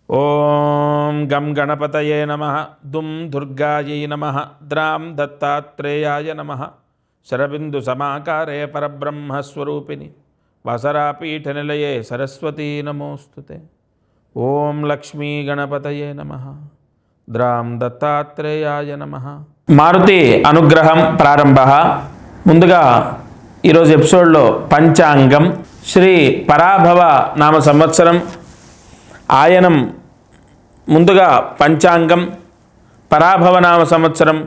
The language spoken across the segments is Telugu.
ఓం గం గణపతయే నమః దుం దుర్గాయై నమః ద్రాం దత్తాత్రేయాయ నమః శరబిందు సమాకారే పరబ్రహ్మస్వరూపిణి వసరాపీఠనిలయే సరస్వతీ నమోస్తుతే. ఓం లక్ష్మీ గణపతయే నమః ద్రాం దత్తాత్రేయాయ నమః. మారుతి అనుగ్రహం ప్రారంభ. ముందుగా ఈరోజు ఎపిసోడ్లో పంచాంగం. శ్రీ పరాభవ నామ సంవత్సరం ఆయనం. ముందుగా పంచాంగం. పరాభవనామ సంవత్సరం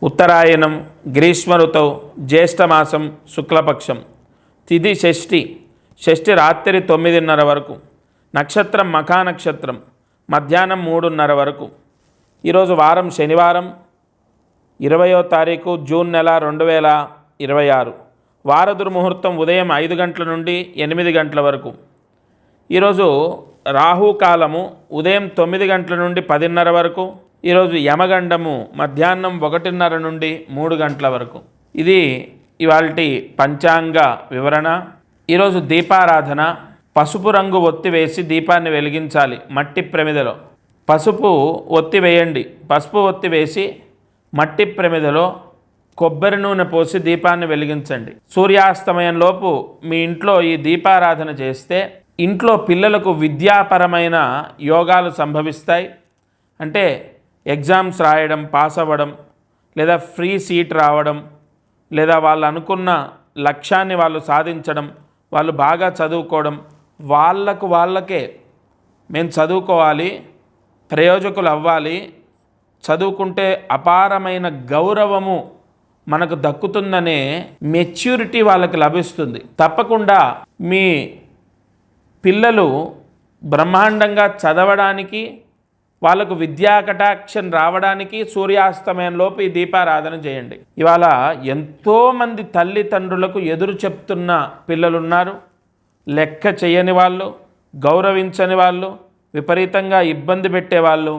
ఉత్తరాయణం, గ్రీష్మ ఋతువు, జ్యేష్ఠమాసం, శుక్లపక్షం, తిథి షష్ఠి. షష్ఠి రాత్రి 9:30 వరకు. నక్షత్రం మఖా నక్షత్రం, మధ్యాహ్నం 3:30 వరకు. ఈరోజు వారం శనివారం, 20వ తారీఖు జూన్ నెల 2026. వార దుర్ముహూర్తం ఉదయం 5 గంటల నుండి 8 గంటల వరకు. ఈరోజు రాహుకాలము ఉదయం 9 గంటల నుండి 10:30 వరకు. ఈరోజు యమగండము మధ్యాహ్నం 1:30 నుండి 3 గంటల వరకు. ఇది ఇవాల్టి పంచాంగ వివరణ. ఈరోజు దీపారాధన. పసుపు రంగు ఒత్తి వేసి దీపాన్ని వెలిగించాలి మట్టి ప్రమిదలో. పసుపు ఒత్తి వేయండి. పసుపు ఒత్తి వేసి మట్టి ప్రమిదలో కొబ్బరి నూనె పోసి దీపాన్ని వెలిగించండి. సూర్యాస్తమయంలోపు మీ ఇంట్లో ఈ దీపారాధన చేస్తే ఇంట్లో పిల్లలకు విద్యాపరమైన యోగాలు సంభవిస్తాయి. అంటే ఎగ్జామ్స్ రాయడం, పాస్ అవ్వడం, లేదా ఫ్రీ సీట్ రావడం, లేదా వాళ్ళు అనుకున్న లక్ష్యాన్ని వాళ్ళు సాధించడం, వాళ్ళు బాగా చదువుకోవడం, వాళ్ళకే మేము చదువుకోవాలి, ప్రయోజకులు అవ్వాలి, చదువుకుంటే అపారమైన గౌరవము మనకు దక్కుతుందనే మెచ్యూరిటీ వాళ్ళకి లభిస్తుంది. తప్పకుండా మీ పిల్లలు బ్రహ్మాండంగా చదవడానికి, వాళ్ళకు విద్యా కటాక్షం రావడానికి సూర్యాస్తమయంలోపు ఈ దీపారాధన చేయండి. ఇవాళ ఎంతోమంది తల్లిదండ్రులకు ఎదురు చెప్తున్న పిల్లలున్నారు. లెక్క చేయని వాళ్ళు, గౌరవించని వాళ్ళు, విపరీతంగా ఇబ్బంది పెట్టేవాళ్ళు,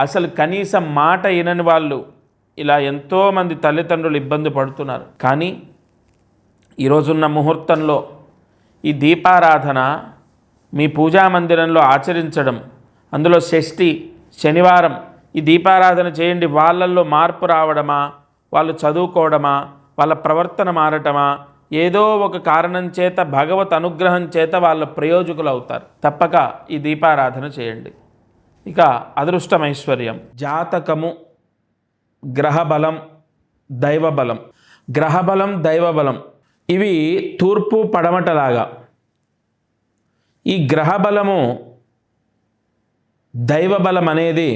అసలు కనీసం మాట వినని వాళ్ళు, ఇలా ఎంతోమంది తల్లిదండ్రులు ఇబ్బంది పడుతున్నారు. కానీ ఈరోజున్న ముహూర్తంలో ఈ దీపారాధన మీ పూజా మందిరంలో ఆచరించడం, అందులో షష్ఠి శనివారం ఈ దీపారాధన చేయండి. వాళ్ళల్లో మార్పు రావడమా, వాళ్ళు చదువుకోవడమా, వాళ్ళ ప్రవర్తన మారటమా, ఏదో ఒక కారణం చేత భగవత్ అనుగ్రహం చేత వాళ్ళ ప్రయోజకులు అవుతారు. తప్పక ఈ దీపారాధన చేయండి. ఇక అదృష్టం, ఐశ్వర్యం, జాతకము, గ్రహబలం, దైవబలం. గ్రహబలం, దైవబలం ఇవి తూర్పు పడమటలాగా. ఈ గ్రహబలము, దైవబలం అనేది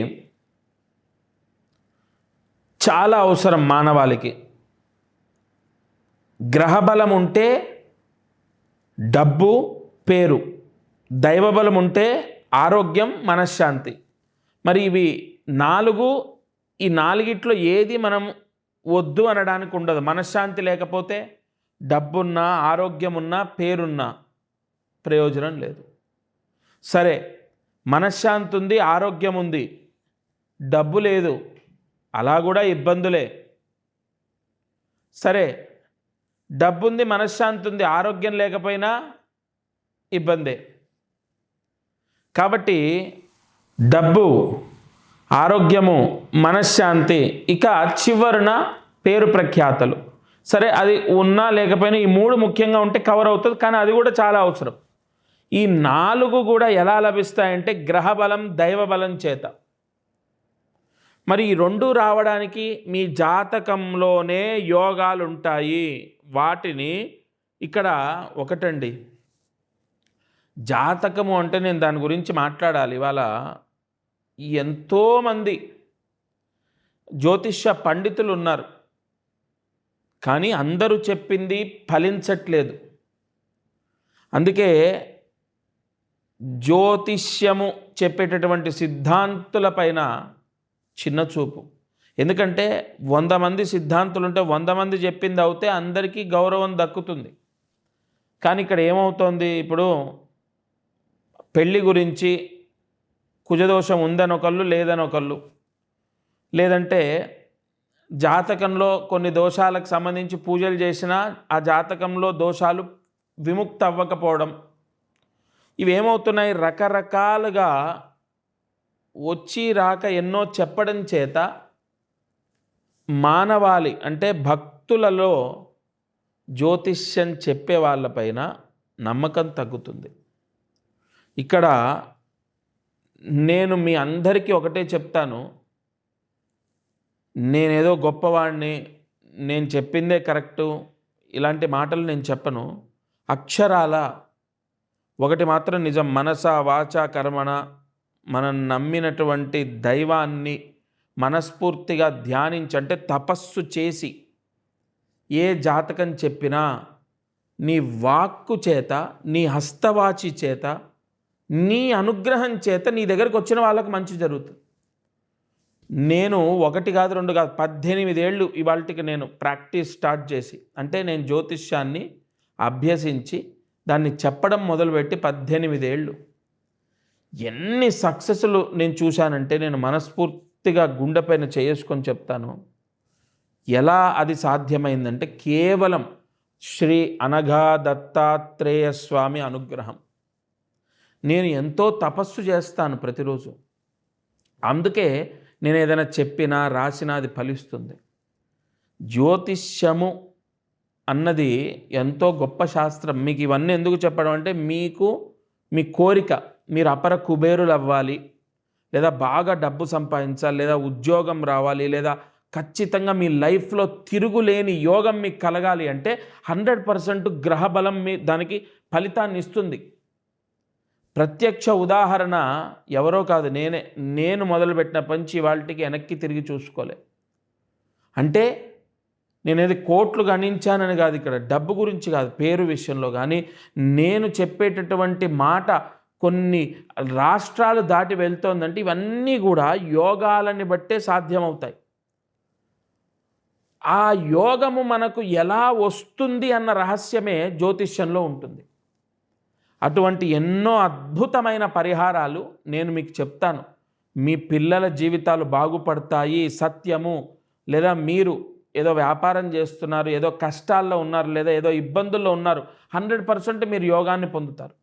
చాలా అవసరం మానవాళికి. గ్రహబలం ఉంటే డబ్బు, పేరు. దైవబలం ఉంటే ఆరోగ్యం, మనశ్శాంతి. మరి ఇవి 4, ఈ 4గిట్లో ఏది మనం వద్దు అనడానికి ఉండదు. మనశ్శాంతి లేకపోతే డబ్బున్నా, ఆరోగ్యం ఉన్నా, పేరున్నా ప్రయోజనం లేదు. సరే, మనశ్శాంతి ఉంది, ఆరోగ్యం ఉంది, డబ్బు లేదు, అలా కూడా ఇబ్బందులే. సరే, డబ్బు ఉంది, మనశ్శాంతి ఉంది, ఆరోగ్యం లేకపోయినా ఇబ్బందే. కాబట్టి డబ్బు, ఆరోగ్యము, మనశ్శాంతి, ఇక చివరన పేరు ప్రఖ్యాతలు. సరే, అది ఉన్నా లేకపోయినా ఈ 3 ముఖ్యంగా ఉంటే కవర్ అవుతుంది. కానీ అది కూడా చాలా అవసరం. ఈ 4 కూడా ఎలా లభిస్తాయంటే గ్రహబలం, దైవబలం చేత. మరి ఈ 2 రావడానికి మీ జాతకంలోనే యోగాలు ఉంటాయి. వాటిని ఇక్కడ ఒకటండి, జాతకము అంటే నేను దాని గురించి మాట్లాడాలి. ఇవాళ ఎంతోమంది జ్యోతిష్య పండితులు ఉన్నారు, కానీ అందరూ చెప్పింది ఫలించట్లేదు. అందుకే జ్యోతిష్యము చెప్పేటటువంటి సిద్ధాంతులపైన చిన్న చూపు. ఎందుకంటే 100 మంది సిద్ధాంతులు ఉంటే 100 మంది చెప్పింది అవుతే అందరికీ గౌరవం దక్కుతుంది. కానీ ఇక్కడ ఏమవుతోంది, ఇప్పుడు పెళ్ళి గురించి కుజదోషం ఉందని ఒకళ్ళు, లేదని ఒకళ్ళు, లేదంటే జాతకంలో కొన్ని దోషాలకు సంబంధించి పూజలు చేసినా ఆ జాతకంలో దోషాలు విముక్తి అవ్వకపోవడం, ఇవేమవుతున్నాయి, రకరకాలుగా వచ్చి రాక ఎన్నో చెప్పడం చేత మానవాళి అంటే భక్తులలో జ్యోతిష్యం చెప్పే వాళ్ళపైన నమ్మకం తగ్గుతుంది. ఇక్కడ నేను మీ అందరికీ ఒకటే చెప్తాను, నేనేదో గొప్పవాడిని, నేను చెప్పిందే కరెక్టు, ఇలాంటి మాటలు నేను చెప్పను. అక్షరాల ఒకటి మాత్రం నిజం, మనస వాచ కర్మణ మనం నమ్మినటువంటి దైవాన్ని మనస్ఫూర్తిగా ధ్యానించి, అంటే తపస్సు చేసి ఏ జాతకం చెప్పినా నీ వాక్కు చేత, నీ హస్తవాచి చేత, నీ అనుగ్రహం చేత నీ దగ్గరకు వచ్చిన వాళ్ళకు మంచి జరుగుతుంది. నేను 1 కాదు 2 కాదు 18 ఏళ్ళు ఇవాళకి నేను ప్రాక్టీస్ స్టార్ట్ చేసి, అంటే నేను జ్యోతిష్యాన్ని అభ్యసించి దాన్ని చెప్పడం మొదలుపెట్టి 18 ఏళ్ళు. ఎన్ని సక్సెస్లు నేను చూశానంటే నేను మనస్ఫూర్తిగా గుండెపైన చేసుకొని చెప్తాను. ఎలా అది సాధ్యమైందంటే కేవలం శ్రీ అనఘా దత్తాత్రేయ స్వామి అనుగ్రహం. నేను ఎంతో తపస్సు చేస్తాను ప్రతిరోజు, అందుకే నేను ఏదైనా చెప్పినా రాసినా అది ఫలిస్తుంది. జ్యోతిష్యము అన్నది ఎంతో గొప్ప శాస్త్రం. మీకు ఇవన్నీ ఎందుకు చెప్పడం అంటే, మీకు మీ కోరిక, మీరు అపర కుబేరులు అవ్వాలి, లేదా బాగా డబ్బు సంపాదించాలి, లేదా ఉద్యోగం రావాలి, లేదా ఖచ్చితంగా మీ లైఫ్లో తిరుగులేని యోగం మీకు కలగాలి అంటే 100% గ్రహబలం దానికి ఫలితాన్ని ఇస్తుంది. ప్రత్యక్ష ఉదాహరణ ఎవరో కాదు, నేను మొదలుపెట్టిన పంచి వాళ్ళకి వెనక్కి తిరిగి చూసుకోలే. అంటే నేనేది కోట్లు గణించానని కాదు, ఇక్కడ డబ్బు గురించి కాదు, పేరు విషయంలో కానీ నేను చెప్పేటటువంటి మాట కొన్ని రాష్ట్రాలు దాటి వెళ్తోందంటే ఇవన్నీ కూడా యోగాలని బట్టే సాధ్యమవుతాయి. ఆ యోగము మనకు ఎలా వస్తుంది అన్న రహస్యమే జ్యోతిష్యంలో ఉంటుంది. అటువంటి ఎన్నో అద్భుతమైన పరిహారాలు నేను మీకు చెప్తాను. మీ పిల్లల జీవితాలు బాగుపడతాయి, సత్యము. లేదా మీరు ఏదో వ్యాపారం చేస్తున్నారు, ఏదో కష్టాల్లో ఉన్నారు, లేదా ఏదో ఇబ్బందుల్లో ఉన్నారు, 100% మీరు యోగాన్ని పొందుతారు.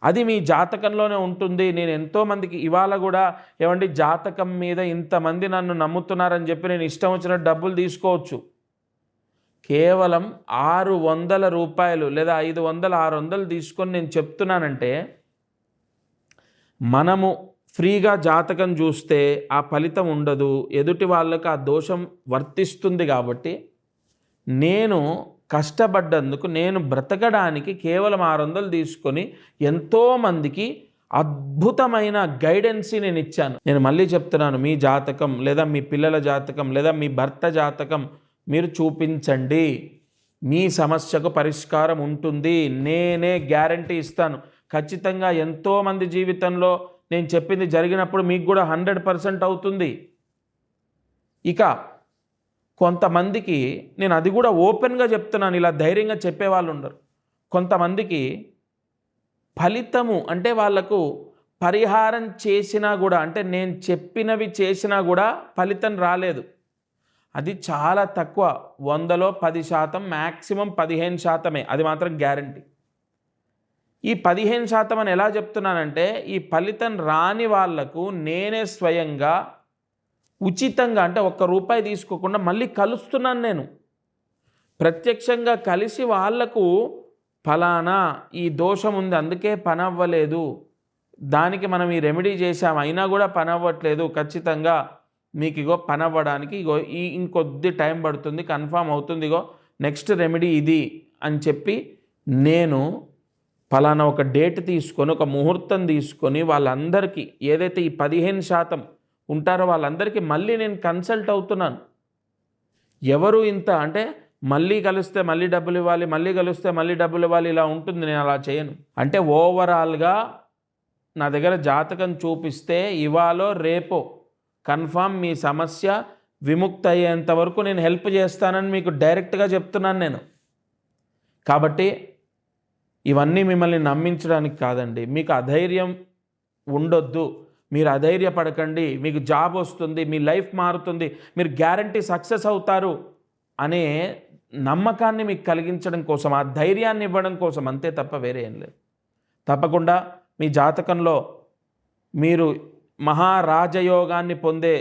అది మీ జాతకంలోనే ఉంటుంది. నేను ఎంతోమందికి ఇవాళ కూడా ఏమండి జాతకం మీద ఇంతమంది నన్ను నమ్ముతున్నారని చెప్పి నేను ఇష్టం వచ్చినట్టు డబ్బులు తీసుకోవచ్చు. కేవలం 600 రూపాయలు లేదా 500, 600 తీసుకొని నేను చెప్తున్నానంటే, మనము ఫ్రీగా జాతకం చూస్తే ఆ ఫలితం ఉండదు, ఎదుటి వాళ్ళకు ఆ దోషం వర్తిస్తుంది. కాబట్టి నేను కష్టపడ్డందుకు, నేను బ్రతకడానికి కేవలం 600 తీసుకొని ఎంతోమందికి అద్భుతమైన గైడెన్స్ నేను ఇచ్చాను. నేను మళ్ళీ చెప్తున్నాను, మీ జాతకం లేదా మీ పిల్లల జాతకం లేదా మీ భర్త జాతకం మీరు చూపించండి, మీ సమస్యకు పరిష్కారం ఉంటుంది. నేనే గ్యారంటీ ఇస్తాను. ఖచ్చితంగా ఎంతోమంది జీవితంలో నేను చెప్పింది జరిగినప్పుడు మీకు కూడా 100% అవుతుంది. ఇక కొంతమందికి నేను అది కూడా ఓపెన్గా చెప్తున్నాను, ఇలా ధైర్యంగా చెప్పేవాళ్ళు ఉండరు. కొంతమందికి ఫలితము అంటే వాళ్లకు పరిహారం చేసినా కూడా, అంటే నేను చెప్పినవి చేసినా కూడా ఫలితం రాలేదు. అది చాలా తక్కువ, 100లో 10%, మ్యాక్సిమం 15%. అది మాత్రం గ్యారంటీ. ఈ 15% అని ఎలా చెప్తున్నానంటే, ఈ ఫలితం రాని వాళ్లకు నేనే స్వయంగా ఉచితంగా, అంటే ₹1 తీసుకోకుండా మళ్ళీ కలుస్తున్నాను. నేను ప్రత్యక్షంగా కలిసి వాళ్లకు ఫలానా ఈ దోషం ఉంది, అందుకే పని అవ్వలేదు, దానికి మనం ఈ రెమెడీ చేసాం, అయినా కూడా పని అవ్వట్లేదు, ఖచ్చితంగా మీకు ఇగో పని అవ్వడానికి ఇగో ఇంకొద్ది టైం పడుతుంది, కన్ఫామ్ అవుతుంది, ఇగో నెక్స్ట్ రెమెడీ ఇది అని చెప్పి నేను ఫలానా ఒక డేట్ తీసుకొని, ఒక ముహూర్తం తీసుకొని వాళ్ళందరికీ ఏదైతే ఈ 15% ఉంటారో వాళ్ళందరికీ మళ్ళీ నేను కన్సల్ట్ అవుతున్నాను. ఎవరు ఇంత అంటే మళ్ళీ కలిస్తే మళ్ళీ డబ్బులు ఇవ్వాలి, మళ్ళీ కలిస్తే మళ్ళీ డబ్బులు ఇవ్వాలి, ఇలా ఉంటుంది. నేను అలా చేయను. అంటే ఓవరాల్గా నా దగ్గర జాతకం చూపిస్తే ఇవాళో రేపో కన్ఫామ్ మీ సమస్య విముక్తి అయ్యేంత వరకు నేను హెల్ప్ చేస్తానని మీకు డైరెక్ట్గా చెప్తున్నాను నేను. కాబట్టి ఇవన్నీ మిమ్మల్ని నమ్మించడానికి కాదండి. మీకు అధైర్యం ఉండొద్దు, మీరు అధైర్యపడకండి. మీకు జాబ్ వస్తుంది, మీ లైఫ్ మారుతుంది, మీరు గ్యారంటీ సక్సెస్ అవుతారు అనే నమ్మకాన్ని మీకు కలిగించడం కోసం, ఆ ధైర్యాన్ని ఇవ్వడం కోసం, అంతే తప్ప వేరే ఏం లేదు. తప్పకుండా మీ జాతకంలో మీరు మహారాజయోగాన్ని పొందే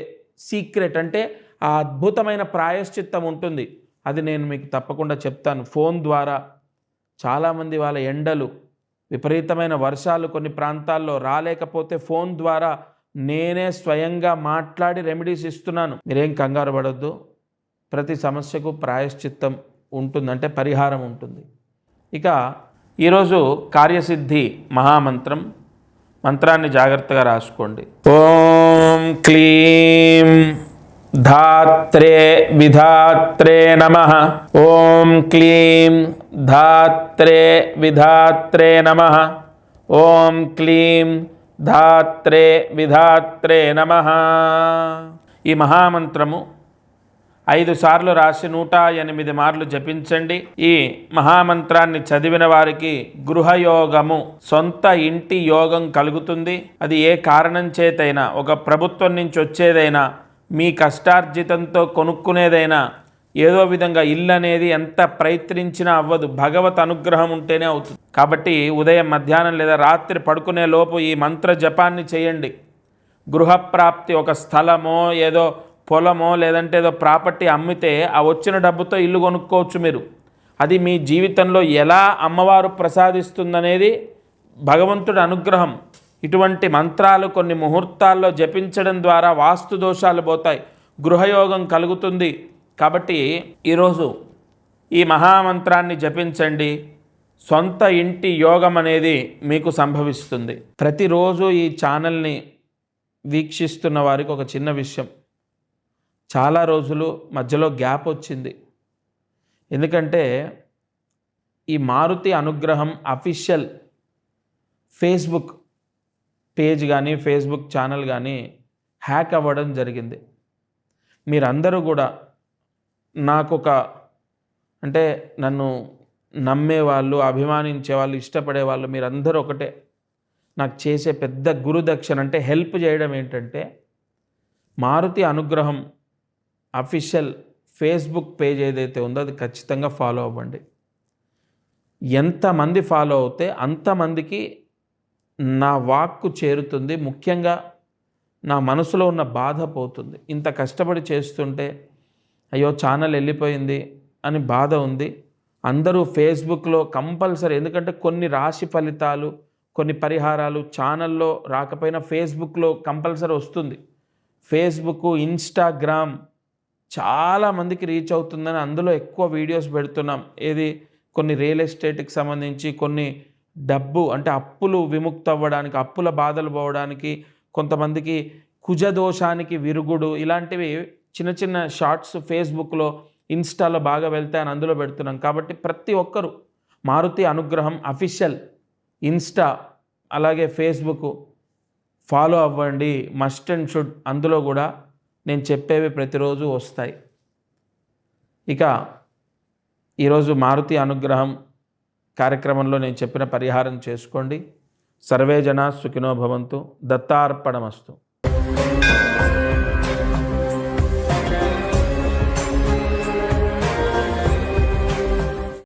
సీక్రెట్ అంటే ఆ అద్భుతమైన ప్రాయశ్చిత్తం ఉంటుంది. అది నేను మీకు తప్పకుండా చెప్తాను. ఫోన్ ద్వారా చాలామంది వాళ్ళ ఎండలు, విపరీతమైన వర్షాలు కొన్ని ప్రాంతాల్లో రాలేకపోతే ఫోన్ ద్వారా నేనే స్వయంగా మాట్లాడి రెమెడీస్ ఇస్తున్నాను. మీరేం కంగారు పడొద్దు. ప్రతి సమస్యకు ప్రాయశ్చిత్తం ఉంటుంది, అంటే పరిహారం ఉంటుంది. ఇక ఈరోజు కార్యసిద్ధి మహామంత్రం, మంత్రాన్ని జాగ్రత్తగా రాసుకోండి. ఓం క్లీం ధాత్రే విధాత్రే నమః. ఓం క్లీం ధాత్రే విధాత్రే నమః. ఓం క్లీం ధాత్రే విధాత్రే నమః. ఈ మహామంత్రము 5 సార్లు రాసి 108 మార్లు జపించండి. ఈ మహామంత్రాన్ని చదివిన వారికి గృహయోగము, సొంత ఇంటి యోగం కలుగుతుంది. అది ఏ కారణం చేతైనా, ఒక ప్రభుత్వం నుంచి వచ్చేదైనా, మీ కష్టార్జితంతో కొనుక్కునేదైనా, ఏదో విధంగా ఇల్లు అనేది ఎంత ప్రయత్నించినా అవ్వదు. భగవత్ అనుగ్రహం ఉంటేనే అవుతుంది. కాబట్టి ఉదయం, మధ్యాహ్నం లేదా రాత్రి పడుకునే లోపు ఈ మంత్ర జపాన్ని చేయండి. గృహప్రాప్తి, ఒక స్థలమో ఏదో పొలమో లేదంటే ఏదో ప్రాపర్టీ అమ్మితే ఆ వచ్చిన డబ్బుతో ఇల్లు కొనుక్కోవచ్చు మీరు. అది మీ జీవితంలో ఎలా అమ్మవారు ప్రసాదిస్తుందనేది భగవంతుడి అనుగ్రహం. ఇటువంటి మంత్రాలు కొన్ని ముహూర్తాల్లో జపించడం ద్వారా వాస్తు దోషాలు పోతాయి, గృహయోగం కలుగుతుంది. కాబట్టి ఈరోజు ఈ మహామంత్రాన్ని జపించండి. సొంత ఇంటి యోగం అనేది మీకు సంభవిస్తుంది. ప్రతిరోజు ఈ ఛానల్ని వీక్షిస్తున్న వారికి ఒక చిన్న విషయం, చాలా రోజులు మధ్యలో గ్యాప్ వచ్చింది. ఎందుకంటే ఈ మారుతి అనుగ్రహం అఫీషియల్ ఫేస్బుక్ పేజ్ కానీ ఫేస్బుక్ ఛానల్ కానీ హ్యాక్ అవ్వడం జరిగింది. మీరందరూ కూడా అంటే నన్ను నమ్మేవాళ్ళు, అభిమానించేవాళ్ళు, ఇష్టపడేవాళ్ళు మీరందరూ ఒకటే. నాకు చేసే పెద్ద గురుదక్షిణ అంటే హెల్ప్ చేయడం ఏంటంటే, మారుతి అనుగ్రహం అఫీషియల్ ఫేస్బుక్ పేజ్ ఏదైతే ఉందో అది ఖచ్చితంగా ఫాలో అవ్వండి. ఎంతమంది ఫాలో అవుతే అంతమందికి నా వాక్కు చేరుతుంది. ముఖ్యంగా నా మనసులో ఉన్న బాధ పోతుంది. ఇంత కష్టపడి చేస్తుంటే అయ్యో ఛానల్ వెళ్ళిపోయింది అని బాధ ఉంది. అందరూ ఫేస్బుక్లో కంపల్సరీ, ఎందుకంటే కొన్ని రాశి ఫలితాలు, కొన్ని పరిహారాలు ఛానల్లో రాకపోయినా ఫేస్బుక్లో కంపల్సరీ వస్తుంది. ఫేస్బుక్, ఇన్స్టాగ్రామ్ చాలామందికి రీచ్ అవుతుందని అందులో ఎక్కువ వీడియోస్ పెడుతున్నాం. ఏది కొన్ని రియల్ ఎస్టేట్కి సంబంధించి, కొన్ని డబ్బు అంటే అప్పులు విముక్తి అవ్వడానికి, అప్పుల బాధలు పోవడానికి, కొంతమందికి కుజదోషానికి విరుగుడు, ఇలాంటివి చిన్న చిన్న షార్ట్స్ ఫేస్బుక్లో, ఇన్స్టాలో బాగా వెళ్తాయని అందులో పెడుతున్నాం. కాబట్టి ప్రతి ఒక్కరూ మారుతి అనుగ్రహం అఫీషియల్ ఇన్స్టా అలాగే ఫేస్బుక్ ఫాలో అవ్వండి. Must and should. అందులో కూడా నేను చెప్పేవి ప్రతిరోజు వస్తాయి. ఇక ఈరోజు మారుతి అనుగ్రహం కార్యక్రమంలో నేను చెప్పిన పరిహారం చేసుకోండి. సర్వే జనా సుఖినో భవంతు. దత్తార్పణమస్తు.